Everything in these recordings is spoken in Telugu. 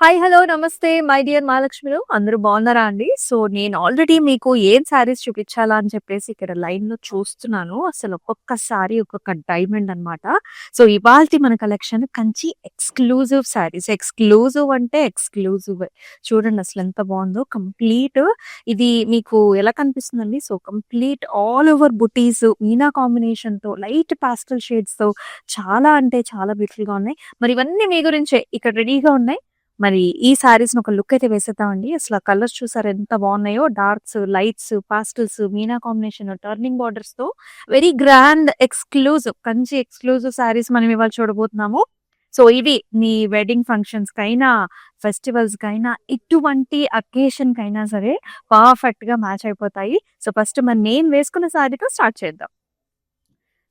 హాయ్! హలో! నమస్తే. మై డియర్ మహాలక్ష్మిలు. అందరూ బాగున్నారా అండి? సో, నేను ఆల్రెడీ మీకు ఏం శారీస్ చూపించాలా అని చెప్పేసి ఇక్కడ లైన్‌లో చూస్తున్నాను. అసలు ఒక్కొక్క శారీ ఒక్కొక్క డైమండ్ అన్నమాట. సో, ఇవాల్టి మన collection Kanchi exclusive saris. Exclusive అంటే ఎక్స్‌క్లూజివే. చూడండి అసలు ఎంత బాగుందో. కంప్లీట్ ఇది మీకు ఎలా కనిపిస్తుందండి? సో, కంప్లీట్ ఆల్ ఓవర్ బుటీస్, మీనా కాంబినేషన్‌తో, లైట్ పాస్టెల్ షేడ్స్‌తో చాలా అంటే చాలా బ్యూటిఫుల్‌గా ఉన్నాయి. మరి ఇవన్నీ మీ గురించే ఇక్కడ రెడీగా ఉన్నాయి. మరి ఈ శారీస్‌ని ఒక లుక్ అయితే వేసేద్దామండి. అసల కలర్స్ చూసారా ఎంత బాగున్నాయో. Darks, lights, pastels, meena combination, turning బార్డర్స్‌తో very grand exclusive Kanchi exclusive saris మనం ఇవాళ చూడబోతున్నాము. సో, ఇవి మీ వెడ్డింగ్ ఫంక్షన్స్‌కైనా, ఫెస్టివల్స్‌కైనా, ఇటువంటి అకేషన్‌కైనా సరే పర్ఫెక్ట్‌గా మ్యాచ్ అయిపోతాయి. సో, ఫస్ట్ మరి నేను వేసుకున్న శారీతో స్టార్ట్ చేద్దాం.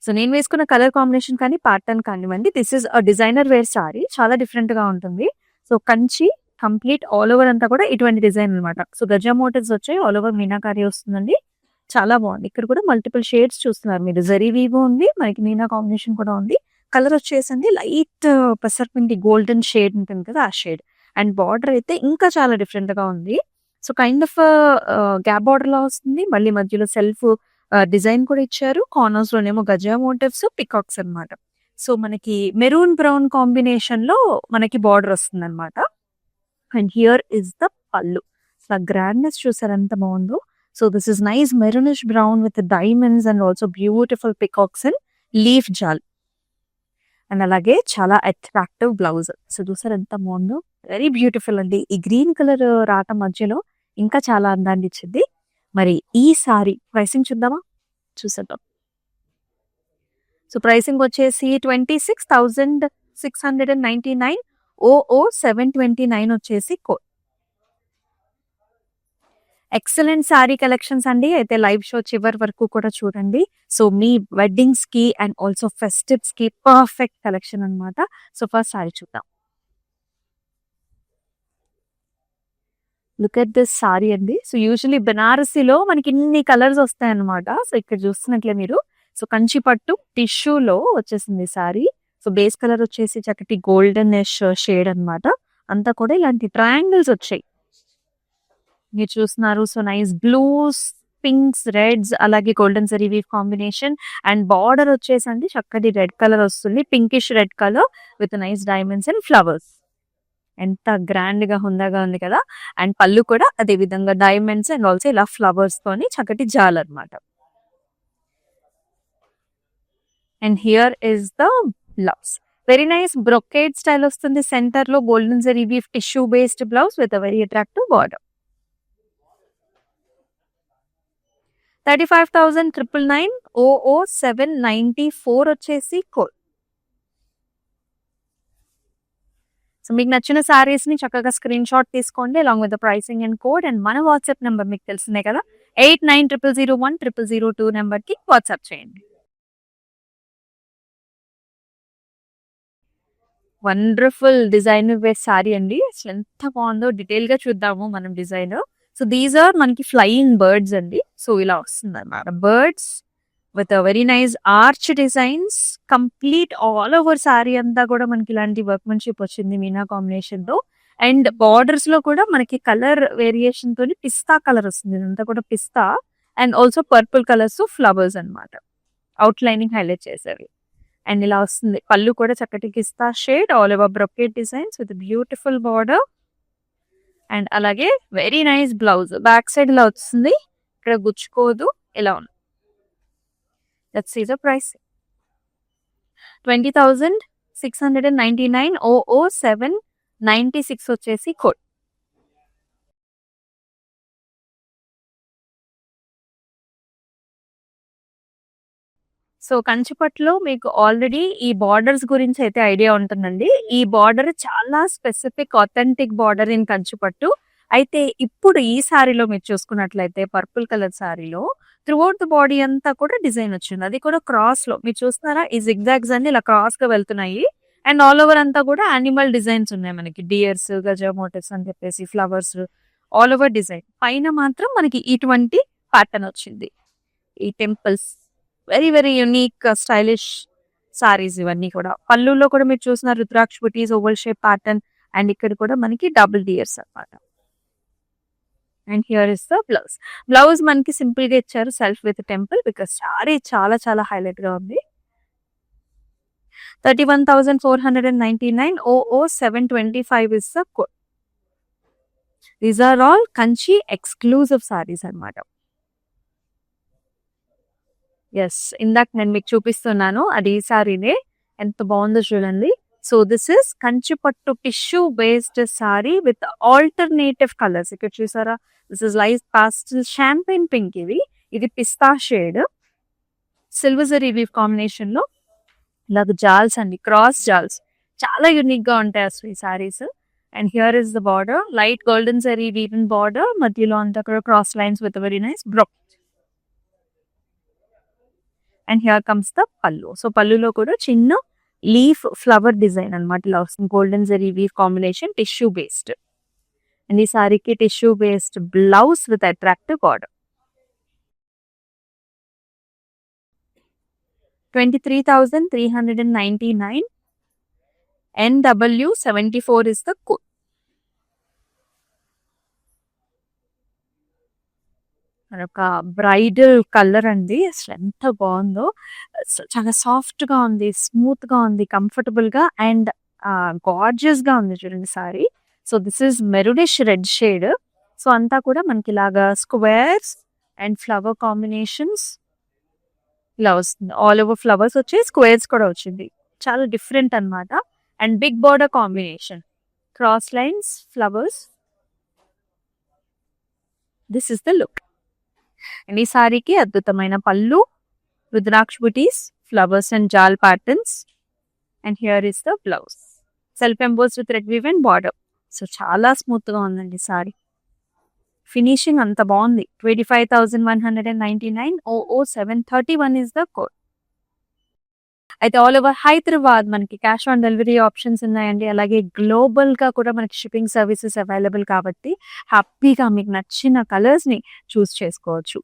సో, నేను వేసుకున్న కలర్ కాంబినేషన్ కానీ, ప్యాటర్న్ కానివ్వండి. This is a designer wear sari. చాలా డిఫరెంట్‌గా ఉంటుంది. So, Kanchi complete all over అంతా కూడా ఇటువంటి డిజైన్ అన్నమాట. సో, గజా మోటివ్స్ వచ్చాయి. ఆల్ ఓవర్ మీనాకారి వస్తుందండి. చాలా బాగుంది. ఇక్కడ కూడా మల్టిపుల్ షేడ్స్ చూస్తున్నారు మీరు. జరీ వీవ్ ఉంది. మనకి మీనా కాంబినేషన్ కూడా ఉంది. కలర్ వచ్చేసండి లైట్ పెసరపిండి గోల్డెన్ షేడ్ ఉంటుంది కదా! ఆ షేడ్. అండ్ బార్డర్ అయితే ఇంకా చాలా డిఫరెంట్‌గా ఉంది. సో, కైండ్ ఆఫ్ గ్యాప్ బార్డర్‌లా వస్తుంది. మళ్ళీ మధ్యలో సెల్ఫ్ డిజైన్ కూడా ఇచ్చారు. కార్నర్స్ లోనేమో గజా మోటివ్స్, పికాక్స్ అన్నమాట. సో, మనకి మెరూన్ బ్రౌన్ కాంబినేషన్‌లో మనకి బార్డర్ వస్తుందన్నమాట. అండ్ హియర్ ఇస్ ద పల్లు. అసల గ్రాండ్‌నెస్ చూసారా ఎంత బావుందో. So, this is nice maroonish brown with diamonds and also beautiful peacocks and leaf jaal. And అలాగే చాలా అట్రాక్టివ్ బ్లౌజ్. సో, చూసారా ఎంత బావుందో. వెరీ బ్యూటిఫుల్ అండి. ఈ గ్రీన్ కలర్ రాటం మధ్యలో ఇంకా చాలా అందాన్ని ఇచ్చిద్ది. మరి ఈ సారీ ప్రైసింగ్ చూద్దామా? చూసేద్దాం. సో, ప్రైసింగ్ వచ్చేసి 26,699 ఓఓ 729 వచ్చేసి కోడ్. ఎక్సలెంట్ సారీ కలెక్షన్స్ అండి. అయితే లైవ్ షో చివరి వరకు కూడా చూడండి. సో, మీ వెడ్డింగ్స్‌కి అండ్ ఆల్సో ఫెస్టివ్స్‌కి పర్ఫెక్ట్ కలెక్షన్ అన్నమాట. సో, ఫస్ట్ సారీ చూద్దాం. లుక్ ఎట్ దిస్ సారీ అండి. సో, యూజువల్లీ బెనారసీలో మనకి ఇన్ని కలర్స్ వస్తాయన్నమాట. సో, ఇక్కడ చూస్తున్నట్లే మీరు. సో, కంచి పట్టు టిష్యూలో వచ్చేసింది సారీ. సో, బేస్ కలర్ వచ్చేసి చక్కటి గోల్డెనిష్ షేడ్ అన్నమాట. అంతా కూడా ఇలాంటి ట్రయాంగిల్స్ వచ్చాయి. మీరు చూస్తున్నారు. So, nice blues, pinks, reds అలాగే golden zari weave combination and border వచ్చేసండి చక్కటి రెడ్ కలర్ వస్తుంది. Pinkish red colour with nice diamonds and flowers. ఎంత గ్రాండ్‌గా హుందాగా ఉంది కదా! అండ్ పళ్ళు కూడా అదే విధంగా డైమండ్స్ అండ్ ఆల్సో ఇలా ఫ్లవర్స్ తోని చక్కటి జాలన్నమాట. And here is the blouse. Very nice brocade style వస్తుంది. సెంటర్‌లో golden zari weave tissue based blouse with a very attractive border. 35,999 O O 794 వచ్చేసి కోడ్. సో, మీకు నచ్చిన శారీస్‌ని చక్కగా స్క్రీన్ షాట్ తీసుకోండి along with the pricing and code. And మన వాట్సాప్ నంబర్ మీకు తెలిసిందే కదా! 8900010002 నంబర్‌కి వాట్సాప్ చేయండి. వండర్‌ఫుల్ డిజైనర్ వేర్ సారీ అండి. అసలు ఎంత బాగుందో డీటెయిల్‌గా చూద్దాము మనం డిజైన్. సో, దీస్ ఆర్ మనకి ఫ్లయింగ్ బర్డ్స్ అండి. సో, ఇలా వస్తుందన్నమాట. Birds with a very nice arch designs. Complete all over sorry అంతా కూడా మనకి ఇలాంటి వర్క్‌మెన్‌షిప్ వచ్చింది మీనా కాంబినేషన్‌తో. అండ్ బార్డర్స్‌లో కూడా మనకి కలర్ వేరియేషన్ తోని పిస్తా కలర్ వస్తుంది. ఇదంతా కూడా pista and also purple colours flowers అన్నమాట. ఔట్‌లైనింగ్ హైలైట్ చేసేవి. అండ్ ఇలా వస్తుంది. పళ్ళు కూడా చక్కటి pista shade all over brocade designs with beautiful border. And అలాగే very nice blouse. Back side ఇలా వస్తుంది. ఇక్కడ గుచ్చుకోదు. ఇలా ఉంది. Let's see the price. 20,699 O O 796 వచ్చేసి కోడ్. సో, కంచిపట్టులో మీకు ఆల్రెడీ ఈ బార్డర్స్ గురించి అయితే ఐడియా ఉంటుందండి. ఈ బార్డర్ చాలా specific authentic border in Kanchipattu. అయితే ఇప్పుడు ఈ సారీలో మీరు చూసుకున్నట్లయితే పర్పుల్ కలర్ సారీలో త్రూఅవుట్ ద బాడీ అంతా కూడా డిజైన్ వచ్చింది. అది కూడా క్రాస్‌లో మీరు చూస్తున్నారా? ఈ జిగ్‌జాగ్స్ అన్ని ఇలా క్రాస్‌గా వెళ్తున్నాయి. అండ్ ఆల్ ఓవర్ అంతా కూడా యానిమల్ డిజైన్స్ ఉన్నాయి మనకి. డియర్స్, గజా మోటివ్స్ అని చెప్పేసి ఫ్లవర్స్ ఆల్ ఓవర్ డిజైన్. పైన మాత్రం మనకి ఇటువంటి ప్యాటర్న్ వచ్చింది. ఈ temples very very unique stylish saris ఇవన్నీ కూడా. పళ్ళులో కూడా మీరు చూసిన రుద్రాక్ష బుటీస్ ఓవల్ షేప్ ప్యాటర్న్ అండ్ ఇక్కడ కూడా మనకి డబుల్ టియర్స్ అన్నమాట. And here is the blouse. Blouse మనకి సింపుల్ గా ఇచ్చారు self with temple, because sorry చాలా చాలా హైలైట్ గా ఉంది. 31,499 00,725 is the code. These are all Kanchi exclusive saris అన్నమాట. ఎస్, ఇందాక నేను మీకు చూపిస్తున్నాను అది ఈ సారీనే, ఎంత బాగుందో చూడండి. So this is Kanchi pattu tissue based sari with alternative colours. ఇక్కడ చూసారా, this is light pastel champagne pink, ఇది pista shade, silver zari weave combination లో ఇలాగ జాల్స్ అండి, క్రాస్ జాల్స్ చాలా యూనిక్ గా ఉంటాయి అసలు ఈ saris. And here is the border, light golden zari woven border, మధ్యలో అంతా కూడా cross lines with very nice broc. And here comes the pallu. So పల్లులో కూడా చిన్న లీఫ్ ఫ్లవర్ డిజైన్ అనమాట, ఇలా వస్తుంది. Golden zari weave combination, tissue based. And ఈ సారీకి tissue based blouse with attractive border. 23,399 NW74 is the code. ఒక బ్రైడల్ కలర్ అండి, అసలు ఎంత బాగుందో, చాలా సాఫ్ట్ గా ఉంది, స్మూత్ గా ఉంది, కంఫర్టబుల్ గా అండ్ గార్జియస్ గా ఉంది చూడండి sorry. So this is maroonish red shade. So అంతా కూడా మనకి ఇలాగా స్క్వేర్స్ అండ్ ఫ్లవర్ కాంబినేషన్స్ ఇలా వస్తుంది. ఆల్ ఓవర్ ఫ్లవర్స్ వచ్చి స్క్వేర్స్ కూడా వచ్చింది, చాలా డిఫరెంట్ అన్నమాట. And big border combination, cross lines, flowers. This is the look. And ఈ సారీకి అద్భుతమైన pallu, rudraksha butis, flowers and jaal patterns. And here is the blouse, self emboss with red weave and border. So చాలా స్మూత్ గా ఉందండి సారీ, ఫినిషింగ్ అంత బాగుంది. 25,199 00,731 is the code. అయితే ఆల్ ఓవర్ హైదరాబాద్ మనకి క్యాష్ ఆన్ డెలివరీ ఆప్షన్స్ ఉన్నాయండి. అలాగే గ్లోబల్ గా కూడా మనకి షిప్పింగ్ సర్వీసెస్ అవైలబుల్ కాబట్టి హ్యాపీగా మీకు నచ్చిన కలర్స్ ని చూస్ చేసుకోవచ్చు.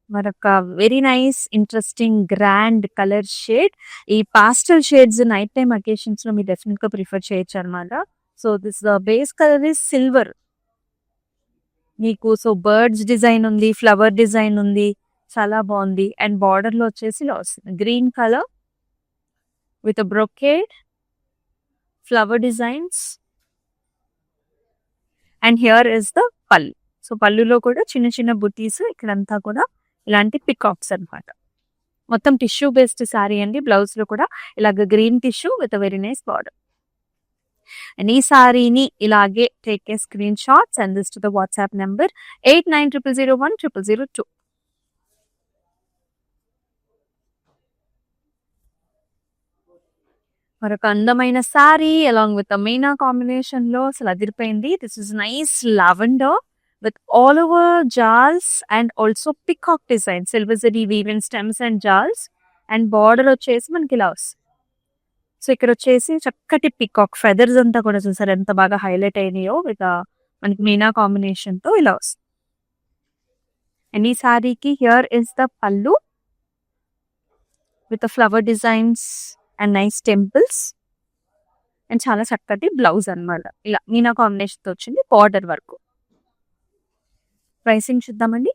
మరొక very nice interesting grand colour shade. ఈ పాస్టల్ షేడ్స్ నైట్ టైమ్ అకేషన్స్ లో మీరు డెఫినెట్ గా ప్రిఫర్ చేయొచ్చు అనమాట. So this base colour is silver మీకు. సో బర్డ్స్ డిజైన్ ఉంది, ఫ్లవర్ డిజైన్ ఉంది, చాలా బాగుంది. అండ్ బార్డర్ లో వచ్చేసి ఇలా వస్తుంది green colour with brocade flower designs. And here is the pallu. So పల్లులో కూడా చిన్న చిన్న బుటీస్, ఇక్కడంతా కూడా ఇలాంటి పికాక్స్ అన్నమాట. మొత్తం టిష్యూ బేస్డ్ సారీ అండి. బ్లౌజ్ లో కూడా ఇలాగ green tissue with very nice border. And ఈ సారీని ఇలాగే take a screen shots and this to the WhatsApp number 8900010002. మరొక అందమైన sari along with meena combination లో అసలు అదిరిపోయింది. This is nice lavender with all over jaals and also peacock design, silver zari weave in stems and jaals. And border వచ్చేసి మనకి ఇలా వస్తుంది. సో ఇక్కడ వచ్చేసి చక్కటి పికాక్ ఫెదర్స్ అంతా కూడా చూసారు ఎంత బాగా హైలైట్ అయినాయో విత్ మనకి మీనా కాంబినేషన్ తో ఇలా వస్తుంది. అండ్ ఈ సారీకి హియర్ ఇస్ ద పల్లు with flower designs and nice temples. And చాలా చక్కటి బ్లౌజ్ అన్నమాట, ఇలా మీనా కాంబినేషన్ తో వచ్చింది బార్డర్ వరకు. ప్రైసింగ్ చూద్దామండి.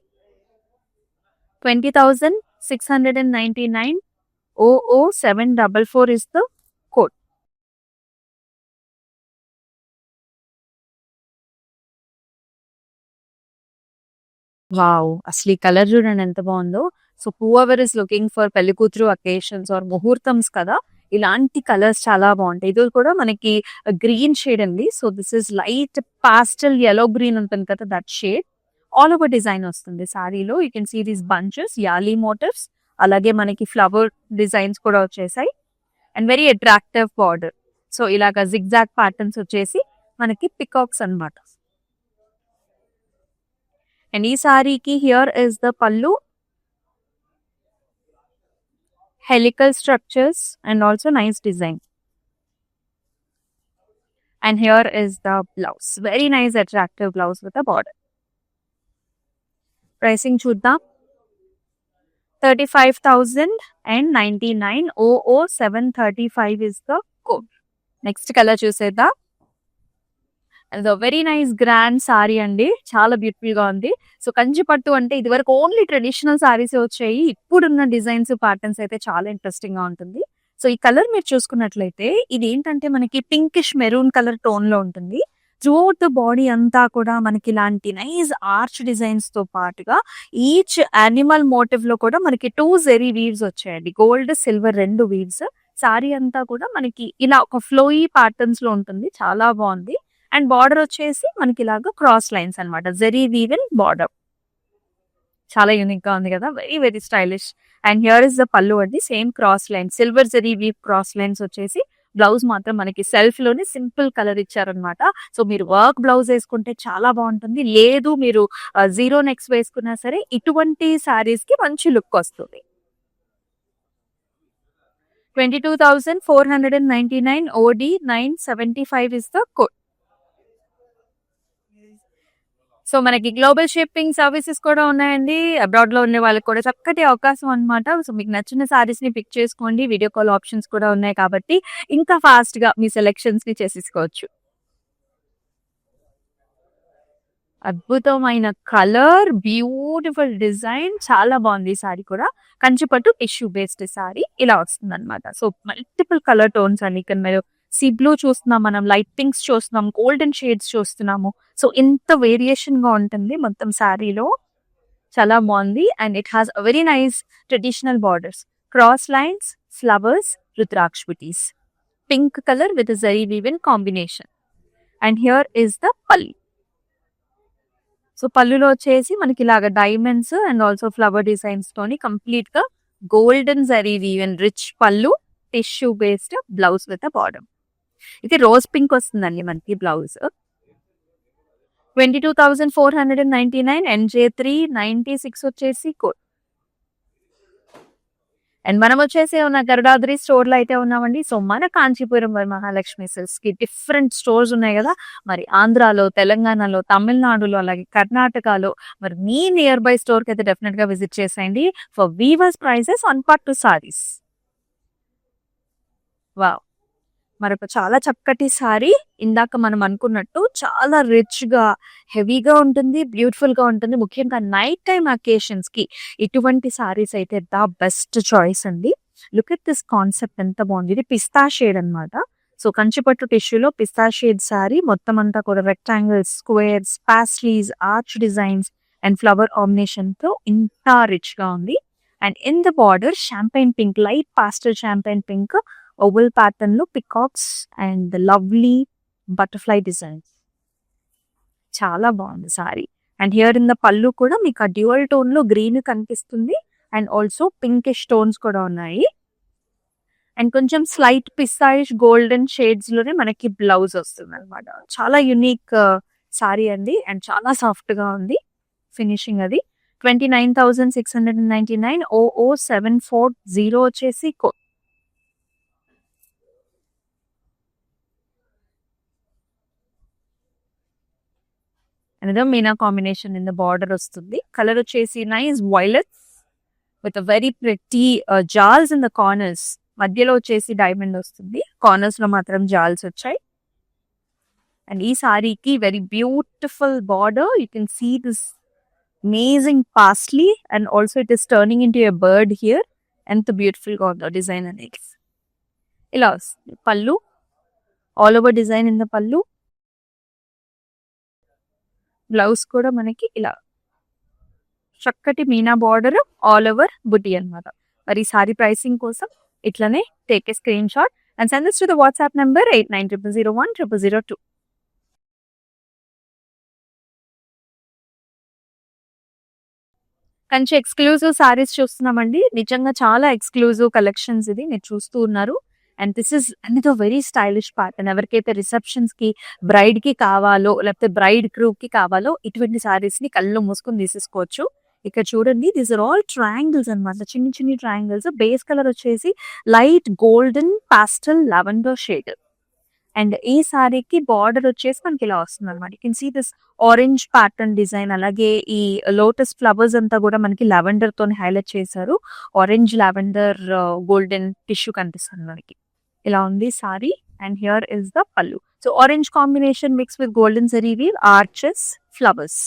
20,699 00,744 is the code. వావ్, అసలు ఈ కలర్ చూడండి ఎంత బాగుందో. So whoever is looking for పెళ్లి కూతురు అకేషన్స్ ఆర్ ముహూర్తమ్స్ కదా, ఇలాంటి కలర్స్ చాలా బాగుంటాయి. ఇది కూడా మనకి గ్రీన్ షేడ్ అండి. So this is light pastel yellow green ఉంటుంది కదా, that shade. All over design వస్తుంది సారీలో. You can see these bunches, yali motifs, అలాగే మనకి ఫ్లవర్ డిజైన్స్ కూడా వచ్చేసాయి. And very attractive border. So ఇలాగా జిగ్జాగ్ ప్యాటర్న్స్ వచ్చేసి మనకి పికాక్స్ అన్నమాట. అండ్ ఈ సారీకి here is the pallu, helical structures and also nice design. And here is the blouse, very nice attractive blouse with a border. Pricing chuddam. 35,099 00,735 is the next colour చూసేద్దాం. అది వెరీ నైస్ గ్రాండ్ సారీ అండి. చాలా బ్యూటిఫుల్ గా ఉంది. సో కంచి పట్టు అంటే ఇది వరకు ఓన్లీ ట్రెడిషనల్ సారీస్ వచ్చాయి. ఇప్పుడున్న డిజైన్స్ ప్యాటర్న్స్ అయితే చాలా ఇంట్రెస్టింగ్ గా ఉంటుంది. సో ఈ కలర్ మీరు చూసుకున్నట్లయితే ఇది ఏంటంటే మనకి పింకిష్ మెరూన్ కలర్ టోన్ లో ఉంటుంది. త్రూఅవుట్ ద బాడీ అంతా కూడా మనకి ఇలాంటి నైస్ ఆర్చ్ డిజైన్స్ తో పాటుగా ఈచ్ యానిమల్ మోటివ్ లో కూడా మనకి 2 జెరీ వీవ్స్ వచ్చాయండి. Gold silver 2 weaves. సారీ అంతా కూడా మనకి ఇలా ఒక ఫ్లోయీ ప్యాటర్న్స్ లో ఉంటుంది. చాలా బాగుంది. అండ్ బార్డర్ వచ్చేసి మనకి ఇలాగా క్రాస్ లైన్స్ అన్నమాట. Zari woven border. చాలా యూనిక్ గా ఉంది కదా. Very very stylish. And here is the pallu అండి. Same cross line silver zari weave cross lines వచ్చేసి బ్లౌజ్ మాత్రం మనకి సెల్ఫ్ లోనే సింపుల్ కలర్ ఇచ్చారనమాట. సో మీరు వర్క్ బ్లౌజ్ వేసుకుంటే చాలా బాగుంటుంది. లేదు మీరు జీరో నెక్స్ వేసుకున్నా సరే ఇటువంటి సారీస్ కి మంచి లుక్ వస్తుంది. 22,499 OD 975 is the code. So మనకి గ్లోబల్ షిప్పింగ్ సర్వీసెస్ కూడా ఉన్నాయండి. అబ్రాడ్ లో ఉండే వాళ్ళకి కూడా చక్కటి అవకాశం అన్నమాట. సో మీకు నచ్చిన సారీస్ ని పిక్ చేసుకోండి. వీడియో కాల్ ఆప్షన్స్ కూడా ఉన్నాయి కాబట్టి ఇంకా ఫాస్ట్ గా మీ సెలెక్షన్స్ ని చేసేసుకోవచ్చు. అద్భుతమైన కలర్, బ్యూటిఫుల్ డిజైన్, చాలా బాగుంది ఈ సారీ కూడా. కంచిపట్టు టిష్యూ బేస్డ్ సారీ ఇలా వస్తుంది అనమాట. సో మల్టిపుల్ కలర్ టోన్స్ అండి. ఇక్కడ మీరు సీ బ్లూ చూస్తున్నాం, మనం లైట్ పింక్స్ చూస్తున్నాం, గోల్డెన్ షేడ్స్ చూస్తున్నాము. సో ఇంత వేరియేషన్ గా ఉంటుంది మొత్తం సారీలో. చాలా బాగుంది. And it has very nice traditional borders, cross lines, flowers, rudraksha butis, pink colour with zari woven combination. And here is the pallu. So పళ్ళులో వచ్చేసి మనకి ఇలాగ diamonds and also flower designs తోని కంప్లీట్ గా golden zari woven rich pallu, tissue based blouse with border. ఇది రోజ్ పింక్ వస్తుందండి మనకి బ్లౌజ్. 22,499 NJ3 96 వచ్చేసి కోడ్. అండ్ మనం వచ్చేసి ఉన్న గరుడాద్రి స్టోర్ లో అయితే ఉన్నామండి. సో మన కాంచీపురం మహాలక్ష్మి సిల్క్స్ కి డిఫరెంట్ స్టోర్స్ ఉన్నాయి కదా. మరి ఆంధ్రాలో, తెలంగాణలో, తమిళనాడులో, అలాగే కర్ణాటకలో మరి మీ నియర్ బై స్టోర్ కి అయితే డెఫినెట్ గా విజిట్ చేసేయండి ఫర్ వీవర్స్ ప్రైజెస్ ఆన్ పట్టు సారీస్. వావ్, మరొక చాలా చక్కటి సారీ. ఇందాక మనం అనుకున్నట్టు చాలా రిచ్ గా, హెవీగా ఉంటుంది, బ్యూటిఫుల్ గా ఉంటుంది. ముఖ్యంగా నైట్ టైమ్ అకేషన్స్ కి ఇటువంటి సారీస్ అయితే ద బెస్ట్ చాయిస్ అండి. లుక్ ఎట్ దిస్ కాన్సెప్ట్, ఎంత బాగుంది. ఇది పిస్తా షేడ్ అన్నమాట. సో కంచిపట్టు టిష్యూలో పిస్తా షేడ్ సారీ మొత్తం అంతా కూడా rectangles, squares, paisleys, arch designs and flower combination తో ఇంత రిచ్ గా ఉంది. And in the border champagne pink, light pastel champagne pink oval pattern లో peacocks and lovely butterfly designs. చాలా బాగుంది sari. And here in the pallu కూడా మీకు ఆ డ్యూయల్ టోన్ లో గ్రీన్ కనిపిస్తుంది అండ్ ఆల్సో పింకిష్ టోన్స్ కూడా ఉన్నాయి. అండ్ కొంచెం స్లైట్ పిస్తాయిష్ గోల్డెన్ షేడ్స్ లోనే మనకి బ్లౌజ్ వస్తుంది అనమాట. చాలా యునిక్ సారీ అండి. అండ్ చాలా సాఫ్ట్ గా ఉంది ఫినిషింగ్. అది 29,699 00,740 వచ్చేసి code. another meena combination in the border వస్తుంది. కలర్ వచ్చేసి nice violets with very pretty jaals in the corners. మధ్యలో వచ్చేసి డైమండ్ వస్తుంది, కార్నర్స్ లో మాత్రం జాల్స్ వచ్చాయి. అండ్ ఈ సారీకి very beautiful border. You can see this amazing paisley and also it is turning in to a bird here. ఎంత బ్యూటిఫుల్ గా ఉందో డిజైన్ అనేది. ఇలా వస్తుంది pallu, all over design in the pallu. Blouse కూడా మనకి ఇలా చక్కటి మీనా బార్డర్, ఆల్ ఓవర్ బుటీ అన్నమాట. మరి ఈ సారీ ప్రైసింగ్ కోసం ఇట్లనే take a screen shot and send this to the WhatsApp number 8900010002. Kanchi exclusive saris చూస్తున్నామండి. నిజంగా చాలా ఎక్స్క్లూజివ్ కలెక్షన్స్ ఇది మీరు చూస్తూ ఉన్నారు. And this is another very stylish pattern. ఎవరికైతే రిసెప్షన్స్ కి, బ్రైడ్ కి కావాలో, లేకపోతే బ్రైడ్ క్రూ కి కావాలో ఇటువంటి సారీస్ ని కళ్ళు మూసుకొని తీసేసుకోవచ్చు. ఇక్కడ చూడండి, దీస్ ఆర్ ఆల్ ట్రయాంగిల్స్ అనమాట. చిన్ని చిన్ని ట్రయాంగిల్స్. బేస్ కలర్ వచ్చేసి light golden pastel lavender shade. And ఈ సారీకి బార్డర్ వచ్చేసి మనకి ఇలా వస్తుంది అనమాట. You can see this orange pattern design. అలాగే ఈ లోటస్ ఫ్లవర్స్ అంతా కూడా మనకి లావెండర్ తో హైలైట్ చేశారు. ఆరెంజ్ లావెండర్ గోల్డెన్ టిష్యూ కనిపిస్తుంది మనకి. ఇలా ఉంది sari. And here is the pallu. So orange combination mix with golden zari weave, arches, flowers,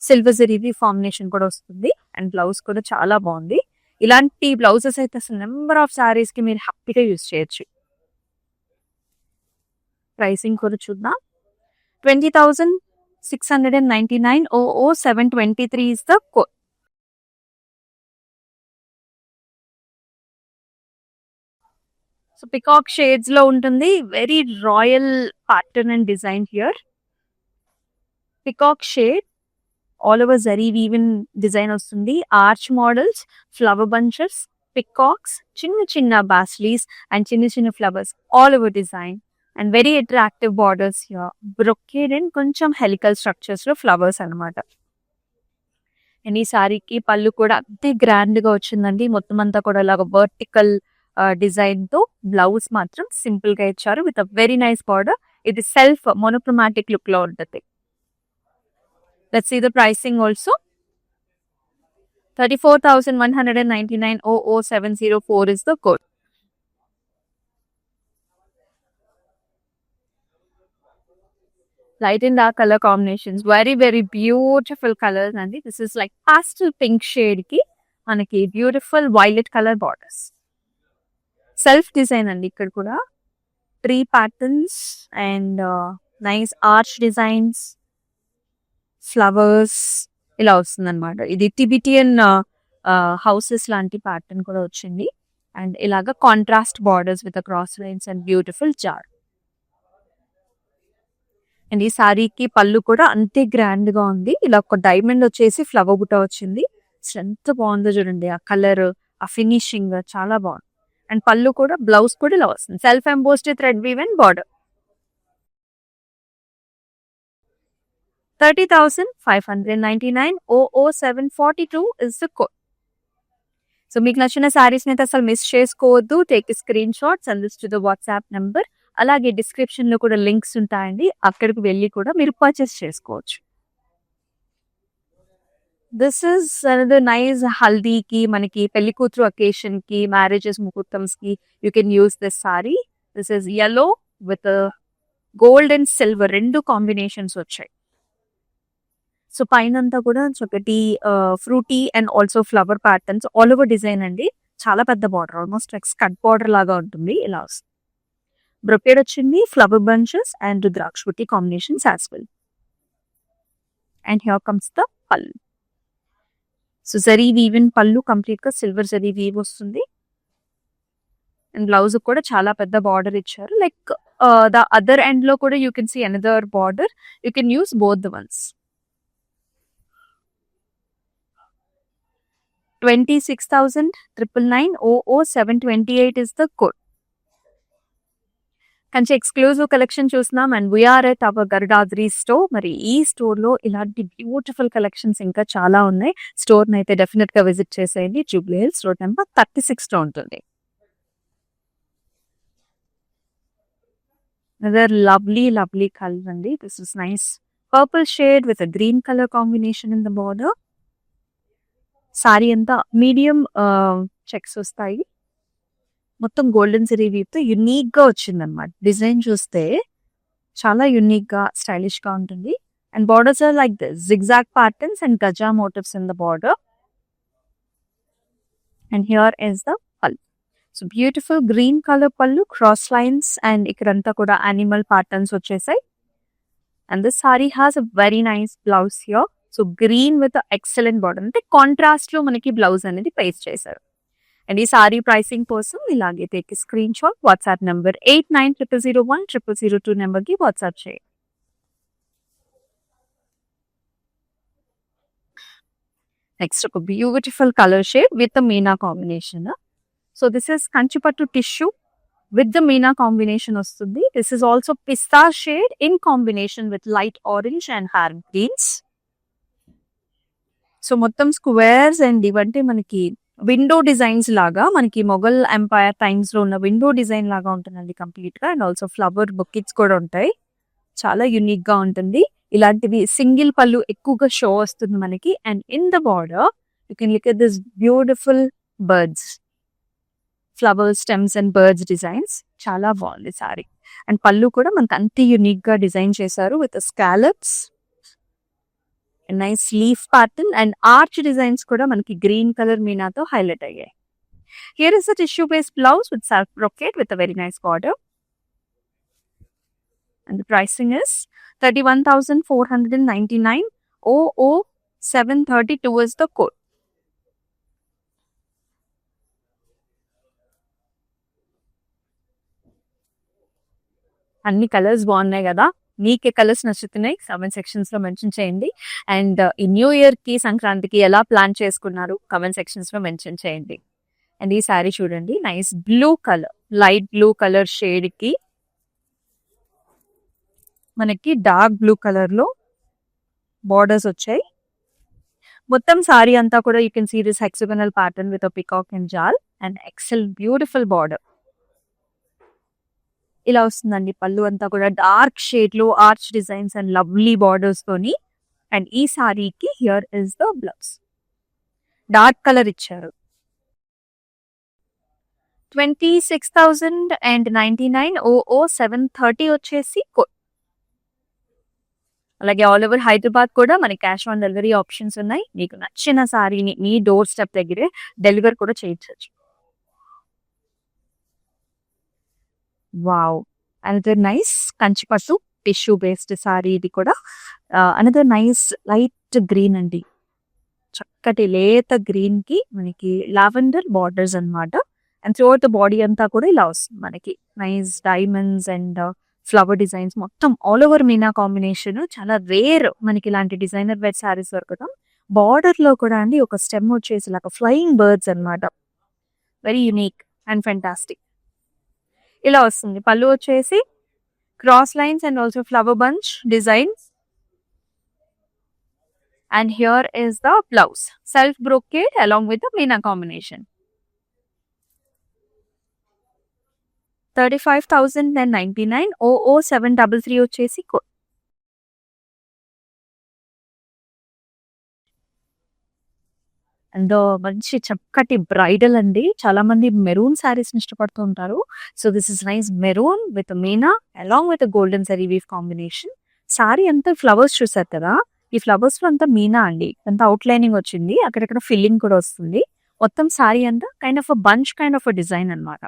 silver zari weave combination కూడా వస్తుంది. అండ్ బ్లౌజ్ కూడా చాలా బాగుంది. ఇలాంటి బ్లౌజెస్ అయితే అసలు నెంబర్ ఆఫ్ సారీస్ కి మీరు హ్యాపీగా యూజ్ చేయొచ్చు. ప్రైసింగ్ కూడా చూద్దాం. 20,699 00,723 is the code. So peacock shades లో ఉంటుంది. Very royal pattern and design here. Peacock shade all over zari woven design వస్తుంది. Arch models, flower bunches, peacocks, చిన్న చిన్న బాస్లీస్ అండ్ చిన్న చిన్న flowers all over design and very attractive borders here. Brocade and కొంచెం హెలికల్ స్ట్రక్చర్స్ లో ఫ్లవర్స్ అనమాట. అండ్ ఈ సారీకి పళ్ళు కూడా అంతే గ్రాండ్ గా వచ్చిందండి. మొత్తం అంతా కూడా ఇలాగ వర్టికల్ డిజైన్ తో, బ్లౌజ్ మాత్రం సింపుల్ గా ఇచ్చారు with a very nice border. ఇది సెల్ఫ్ మోనోక్రోమాటిక్ లుక్ లో ఉంటుంది. Let's see the pricing also. 34,199 00,704 is the code. Light and dark color combinations, very very beautiful colors అండి. This is like pastel pink shade కి మనకి beautiful violet colour borders. Self design అండి. ఇక్కడ కూడా tree patterns and nice arch designs, flowers ఇలా వస్తుంది అనమాట. ఇది టిబిటియన్ హౌసెస్ లాంటి ప్యాటర్న్ కూడా వచ్చింది. అండ్ ఇలాగా contrast borders with cross lines and beautiful జార్. అండ్ ఈ సారీకి పళ్ళు కూడా అంతే గ్రాండ్ గా ఉంది. ఇలా ఒక డైమండ్ వచ్చేసి ఫ్లవర్ బుట్ట వచ్చింది. ఎంత బాగుందో చూడండి. ఆ కలర్, ఆ ఫినిషింగ్ చాలా బాగుంది. అండ్ పళ్ళు కూడా, బ్లౌజ్ కూడా ఇలా వస్తుంది. Self embossed thread weave and border. 30,599 00,742 is the code. So మీకు నచ్చిన సారీస్ అయితే అసలు మిస్ చేసుకోవద్దు. Take screen shots and this to the WhatsApp number. అలాగే డిస్క్రిప్షన్ లో కూడా లింక్స్ ఉంటాయండి. అక్కడికి వెళ్ళి కూడా మీరు పర్చేస్ చేసుకోవచ్చు. దిస్ ఇస్ అనదర్ నైస్ హల్దీకి, మనకి పెళ్లి కూతురు అకేషన్ కి, మ్యారేజెస్ ముహూర్తమ్స్ కి you can use this sari. This is yellow with gold and silver రెండు కాంబినేషన్స్ వచ్చాయి. సో పైన అంతా కూడా చక్కటి fruity and also flower patterns all over design అండి. చాలా పెద్ద border, almost like skirt border లాగా ఉంటుంది. ఇలా వస్తుంది. బ్రొకేడ్ వచ్చింది, ఫ్లవర్ బంచెస్ అండ్ రుద్రాక్షి combinations as well. And here comes the pallu. So zari weave in పల్లు, కంప్లీట్ గా సిల్వర్ జరీ వీవ్ వస్తుంది. అండ్ బ్లౌజ్ కూడా చాలా పెద్ద బార్డర్ ఇచ్చారు. లైక్ ద అదర్ ఎండ్ లో కూడా you can see another border. You can use both the ones. 26,999 00,728 is the code. Kanchi exclusive collection చూస్తున్నాం. And we are at our Garudadri store. మరి ఈ స్టోర్ లో ఇలాంటి బ్యూటిఫుల్ కలెక్షన్స్ ఇంకా చాలా ఉన్నాయి. స్టోర్ ని అయితే డెఫినెట్ గా విజిట్ చేసేయండి. జూబ్లీ హిల్స్ రోడ్ నెంబర్ 36 లో ఉంటుంది. అనదర్ లవ్లీ లవ్లీ కలర్ అండి. This is nice purple shade with green colour combination in the border. Sorry అంతా మీడియం చెక్స్ వస్తాయి. మొత్తం గోల్డెన్ జరీ వీవ్ తో యునిక్ గా వచ్చింది అనమాట. డిజైన్ చూస్తే చాలా యునిక్ గా, స్టైలిష్ గా ఉంటుంది. And borders are like this, zigzag patterns and గజా motifs in the border. And here is the pallu. So beautiful green colour pallu, cross lines and ఇక్కడంతా కూడా యానిమల్ ప్యాటర్న్స్ వచ్చేసాయి. And this sari has a very nice blouse here. So green with excellent border, అంటే కాంట్రాస్ట్ లో మనకి బ్లౌజ్ అనేది పేస్ట్ చేశారు. అండ్ ఈ సారీ ప్రైసింగ్ కోసం ఇలాగే take screen shot, WhatsApp number 8900010002 number కి వాట్సాప్ చేయండి. నెక్స్ట్ ఒక beautiful colour shade with meena combination. So this is Kanchipattu tissue with the meena combination వస్తుంది. This is also pista shade in combination with light orange and her greens. So మొత్తం స్క్వేర్స్ అండ్ ఇవంటే మనకి విండో డిజైన్స్ లాగా, మనకి మొఘల్ ఎంపైర్ టైమ్స్ లో ఉన్న విండో డిజైన్ లాగా ఉంటుందండి కంప్లీట్ గా. అండ్ ఆల్సో ఫ్లవర్ బొకెట్స్ కూడా ఉంటాయి. చాలా యునిక్ గా ఉంటుంది. ఇలాంటివి సింగిల్ పళ్ళు ఎక్కువగా షో వస్తుంది మనకి. And in the border you can look at this beautiful birds, flowers, stems and birds designs. చాలా బాగుంది సారీ. అండ్ పళ్ళు కూడా మనకు అంతే యూనిక్ గా డిజైన్ చేశారు with scallops, nice leaf pattern and arch designs కూడా మనకి గ్రీన్ కలర్ మీనాతో హైలైట్ అయ్యాయి. Here is a tissue based blouse with self brocade with a very nice border. And the pricing is 31,499. 00732 is the code. అన్ని కలర్స్ బాగున్నాయి కదా. మీకు ఏ కలర్స్ నచ్చుతున్నాయి కమెంట్ సెక్షన్స్ లో మెన్షన్ చేయండి. అండ్ ఈ న్యూ ఇయర్ కి, సంక్రాంతికి ఎలా ప్లాన్ చేసుకున్నారు కమెంట్ సెక్షన్స్ లో మెన్షన్ చేయండి. అండ్ ఈ శారీ చూడండి, nice blue colour, light blue colour shade కి మనకి డార్క్ బ్లూ కలర్ లో బార్డర్స్ వచ్చాయి. మొత్తం సారీ అంతా కూడా you can see this hexagonal pattern with peacock and jaal and excel beautiful border. ఇలా వస్తుందండి పళ్ళు అంతా కూడా డార్క్ షేడ్ లో arch designs and lovely borders తోని. అండ్ ఈ సారీకి here is the blouse, dark colour ఇచ్చారు. 26,099. 00730 వచ్చేసి కోడ్. అలాగే ఆల్ ఓవర్ హైదరాబాద్ కూడా మనకి క్యాష్ ఆన్ డెలివరీ ఆప్షన్స్ ఉన్నాయి. మీకు నచ్చిన సారీని మీ డోర్ స్టెప్ దగ్గరే డెలివర్ కూడా చేయించవచ్చు. వావ్, అనదర్ నైస్ కంచిపట్టు టిష్యూ బేస్డ్ సారీ ఇది కూడా. అనదర్ నైస్ లైట్ గ్రీన్ అండి, చక్కటి లేత గ్రీన్ కి మనకి లావెండర్ బార్డర్స్ అన్నమాట. And through out the body అంతా కూడా ఇలా వస్తుంది మనకి nice diamonds and flower designs, మొత్తం ఆల్ ఓవర్ మీనా కాంబినేషన్. చాలా రేర్ మనకి ఇలాంటి డిజైనర్ వేర్ శారీస్ దొరకడం. బార్డర్ లో కూడా అండి ఒక స్టెమ్ వచ్చేసి లాగా ఫ్లయింగ్ బర్డ్స్ అన్నమాట. Very unique and fantastic. ఇలా వస్తుంది పళ్ళు వచ్చేసి cross lines and also flower bunch designs. And here is the blouse, self brocade along with the meena combination. 35,099. 00733 వచ్చేసి కోడ్. అండ్ మంచి చక్కటి బ్రైడల్ అండి. చాలా మంది మెరూన్ శారీస్ ఇష్టపడుతూ ఉంటారు. So this is nice maroon with మీనా along with golden zari weave combination. Sari అంతా ఫ్లవర్స్ చూసారు కదా, ఈ ఫ్లవర్స్ లో అంతా మీనా అండి, అంత అవుట్ లైనింగ్ వచ్చింది, అక్కడక్కడ ఫిల్లింగ్ కూడా వస్తుంది. మొత్తం సారీ అంతా kind of bunch kind of design అనమాట.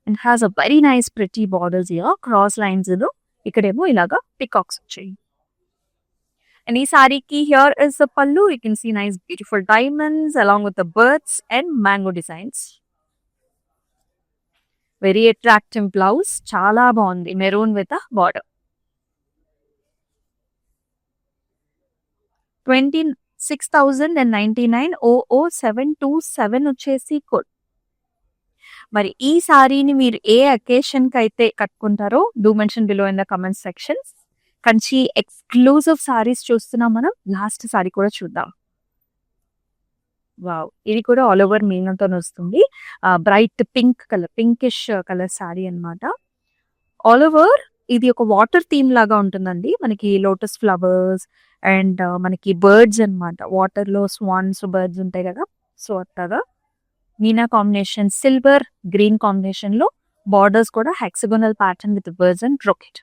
And has a very nice pretty borders here, cross lines ఇక్కడేమో ఇలాగా పికాక్స్ వచ్చాయి. అండ్ ఈ సారీకి here is the pallu, you can see nice beautiful diamonds along with the birds and mango designs. Very attractive blouse, చాలా బాగుంది, మెరూన్ విత్ బార్డర్. 26,099. 00727 వచ్చేసి కోడ్. మరి ఈ సారీని మీరు ఏ అకేషన్ కి అయితే కట్టుకుంటారో do mention below in the comment section. Kanchi exclusive saris చూస్తున్నాం మనం. లాస్ట్ సారీ కూడా చూద్దాం. వావ్, ఇది కూడా ఆల్ ఓవర్ మీనాతో వస్తుంది. Bright pink colour, pinkish colour sari అన్నమాట. ఆల్ ఓవర్ ఇది ఒక వాటర్ థీమ్ లాగా ఉంటుందండి. మనకి లోటస్ ఫ్లవర్స్ అండ్ మనకి బర్డ్స్ అన్నమాట. వాటర్ లో స్వాన్స్, బర్డ్స్ ఉంటాయి కదా, సో అట్లాగా meena combination, silver green combination లో బార్డర్స్ కూడా hexagonal pattern with birds and brocade.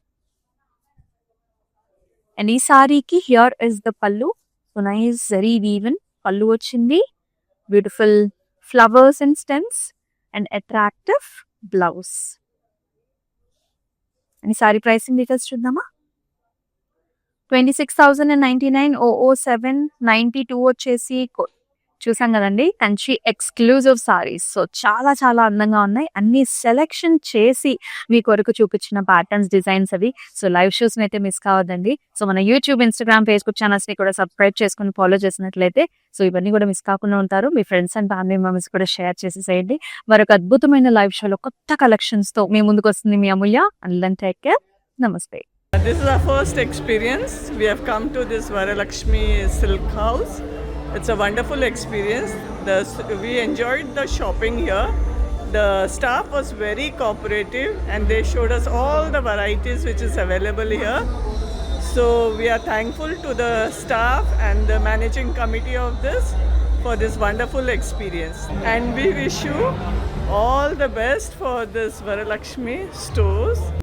And ఈ సారీకి here is the pallu, so nice zari woven pallu వచ్చింది, beautiful flowers and stems and attractive blouse. And ఈ సారీ ప్రైసింగ్ డీటెయిల్స్ చూద్దామా. 26,099. 00792 వచ్చేసి కోడ్. చూసాం కదండి, కంచి ఎక్స్క్లూజివ్ సారీస్. సో చాలా చాలా అందంగా ఉన్నాయి, అన్ని సెలెక్షన్ చేసి మీ కొరకు చూపించిన ప్యాటర్న్స్, డిజైన్స్ అవి. సో లైవ్ షోస్ అయితే మిస్ కావద్దండి. సో మన యూట్యూబ్, ఇన్స్టాగ్రామ్, ఫేస్బుక్ ఛానల్స్ ని కూడా సబ్స్క్రైబ్ చేసుకుని ఫాలో చేసినట్లయితే సో ఇవన్నీ కూడా మిస్ కాకుండా ఉంటారు. మీ ఫ్రెండ్స్ అండ్ ఫ్యామిలీ మెంబర్స్ కూడా షేర్ చేసేసేయండి. మరొక అద్భుతమైన లైవ్ షోలో కొత్త కలెక్షన్స్ తో మీ ముందుకు వస్తుంది మీ అమూల్య. అండ్ టేక్ కేర్, నమస్తే. This is our first experience. We have come to this Varalakshmi Silk House. It's a wonderful experience. We enjoyed the shopping here. The staff was very cooperative and they showed us all the varieties which is available here. So we are thankful to the staff and the managing committee of this for this wonderful experience. And we wish you all the best for this Varalakshmi stores.